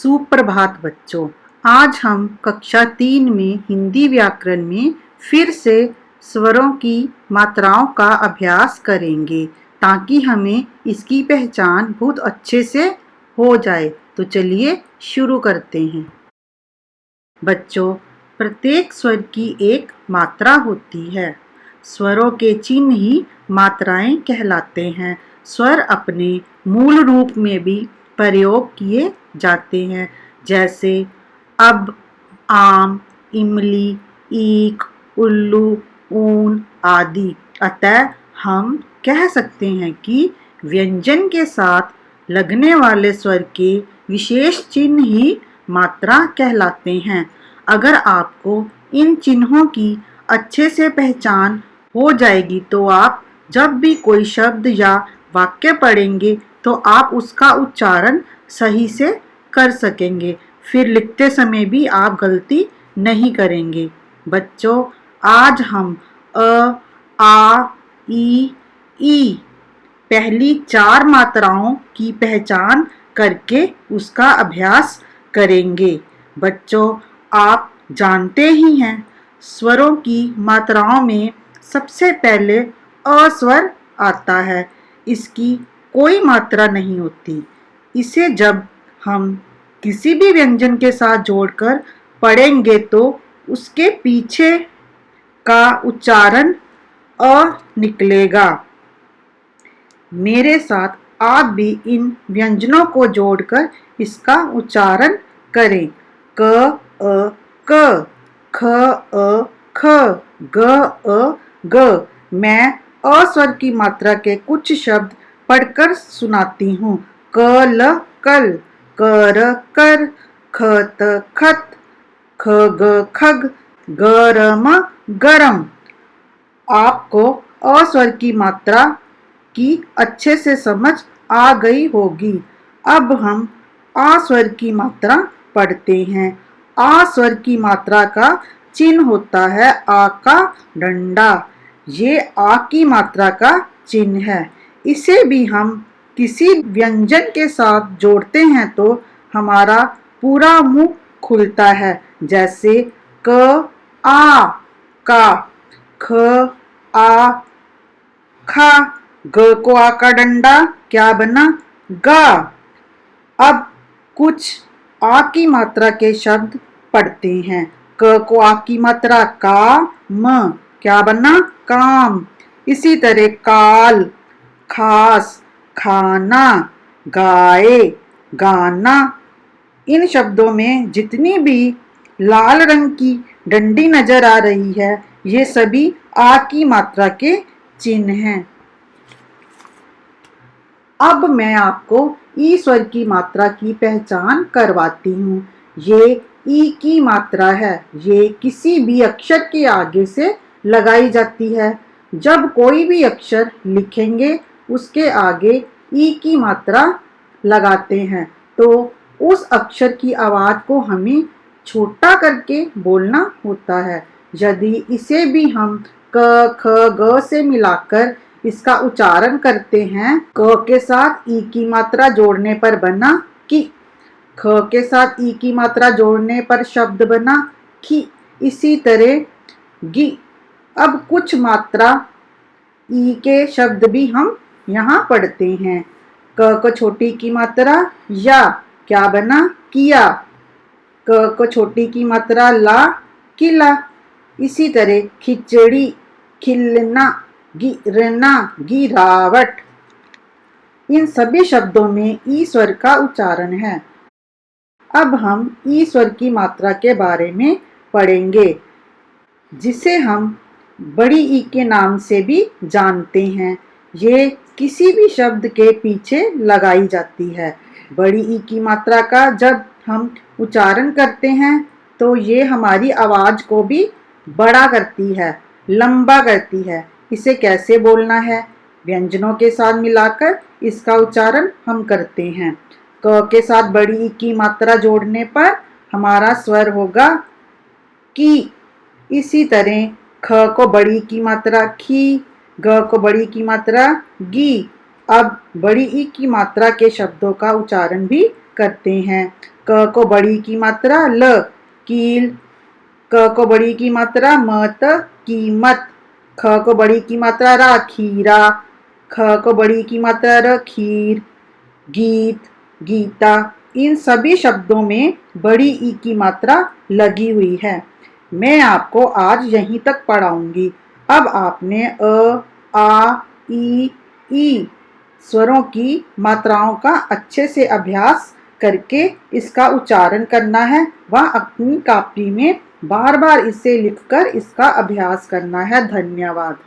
सुप्रभात बच्चों। आज हम कक्षा 3 में हिंदी व्याकरण में फिर से स्वरों की मात्राओं का अभ्यास करेंगे ताकि हमें इसकी पहचान बहुत अच्छे से हो जाए। तो चलिए शुरू करते हैं। बच्चों, प्रत्येक स्वर की एक मात्रा होती है। स्वरों के चिन्ह ही मात्राएं कहलाते हैं। स्वर अपने मूल रूप में भी प्रयोग किए जाते हैं, जैसे अब, आम, इमली, ईख, उल्लू, ऊन आदि। अतः हम कह सकते हैं कि व्यंजन के साथ लगने वाले स्वर के विशेष चिन्ह ही मात्रा कहलाते हैं। अगर आपको इन चिन्हों की अच्छे से पहचान हो जाएगी तो आप जब भी कोई शब्द या वाक्य पढ़ेंगे तो आप उसका उच्चारण सही से कर सकेंगे। फिर लिखते समय भी आप गलती नहीं करेंगे। बच्चों, आज हम अ, आ, ई पहली 4 मात्राओं की पहचान करके उसका अभ्यास करेंगे। बच्चों, आप जानते ही हैं, स्वरों की मात्राओं में सबसे पहले अ स्वर आता है। इसकी कोई मात्रा नहीं होती। इसे जब हम किसी भी व्यंजन के साथ जोड़कर पढ़ेंगे तो उसके पीछे का उच्चारण अ निकलेगा। मेरे साथ आप भी इन व्यंजनों को जोड़कर इसका उच्चारण करें। क, अ, क, ख, अ, ख, ग, अ, ग। मैं अ स्वर की मात्रा के कुछ शब्द पढ़कर सुनाती हूँ। क, ल, कल, कर, कर, ख, त, खत, ख, ग, खग, गरम, गरम। आपको अ स्वर की मात्रा की अच्छे से समझ आ गई होगी। अब हम आ स्वर की मात्रा पढ़ते हैं। आ स्वर की मात्रा का चिन्ह होता है आ का डंडा। ये आ की मात्रा का चिन्ह है। इसे भी हम किसी व्यंजन के साथ जोड़ते हैं तो हमारा पूरा मुंह खुलता है, जैसे क, आ, का, ख, आ, खा। ग को आ का डंडा क्या बना? गा। अब कुछ आ की मात्रा के शब्द पढ़ते हैं। क को आ की मात्रा का, म क्या बना? काम। इसी तरह काल, खास, खाना, गाय, गाना। इन शब्दों में जितनी भी लाल रंग की डंडी नजर आ रही है, ये सभी आ की मात्रा के चिन्ह हैं। अब मैं आपको ई स्वर की मात्रा की पहचान करवाती हूँ। ये ई की मात्रा है। ये किसी भी अक्षर के आगे से लगाई जाती है। जब कोई भी अक्षर लिखेंगे उसके आगे ई की मात्रा लगाते हैं तो उस अक्षर की आवाज को हमें छोटा करके बोलना होता है। यदि इसे भी हम क, ख, ग से मिलाकर इसका उच्चारण करते हैं, क के साथ ई की मात्रा जोड़ने पर बना कि, ख के साथ ई की मात्रा जोड़ने पर शब्द बना कि। इसी तरह गी। अब कुछ मात्रा ई के शब्द भी हम यहाँ पढ़ते हैं। क को छोटी की मात्रा या क्या बना? किया। क को छोटी की मात्रा ला, किला। इसी तरह खिचड़ी, खिलना, गिरना, गिरावट। इन सभी शब्दों में ई स्वर का उच्चारण है। अब हम ई स्वर की मात्रा के बारे में पढ़ेंगे, जिसे हम बड़ी ई के नाम से भी जानते हैं। ये किसी भी शब्द के पीछे लगाई जाती है। बड़ी ई की मात्रा का जब हम उच्चारण करते हैं तो ये हमारी आवाज को भी बड़ा करती है, लंबा करती है। इसे कैसे बोलना है? व्यंजनों के साथ मिलाकर इसका उच्चारण हम करते हैं। क के साथ बड़ी ई की मात्रा जोड़ने पर हमारा स्वर होगा की। इसी तरह ख को बड़ी की मात्रा खी, ग को बड़ी की मात्रा गी। अब बड़ी ई की मात्रा के शब्दों का उच्चारण भी करते हैं। क को बड़ी की मात्रा ल, कील। क को बड़ी की मात्रा मत, कीमत। ख को बड़ी की मात्रा रा, खीरा। ख को बड़ी की मात्रा र, खीर। गीत, गीता। इन सभी शब्दों में बड़ी ई की मात्रा लगी हुई है। मैं आपको आज यहीं तक पढ़ाऊंगी। अब आपने आ, ई स्वरों की मात्राओं का अच्छे से अभ्यास करके इसका उच्चारण करना है। वह अपनी कॉपी में बार बार इसे लिखकर इसका अभ्यास करना है। धन्यवाद।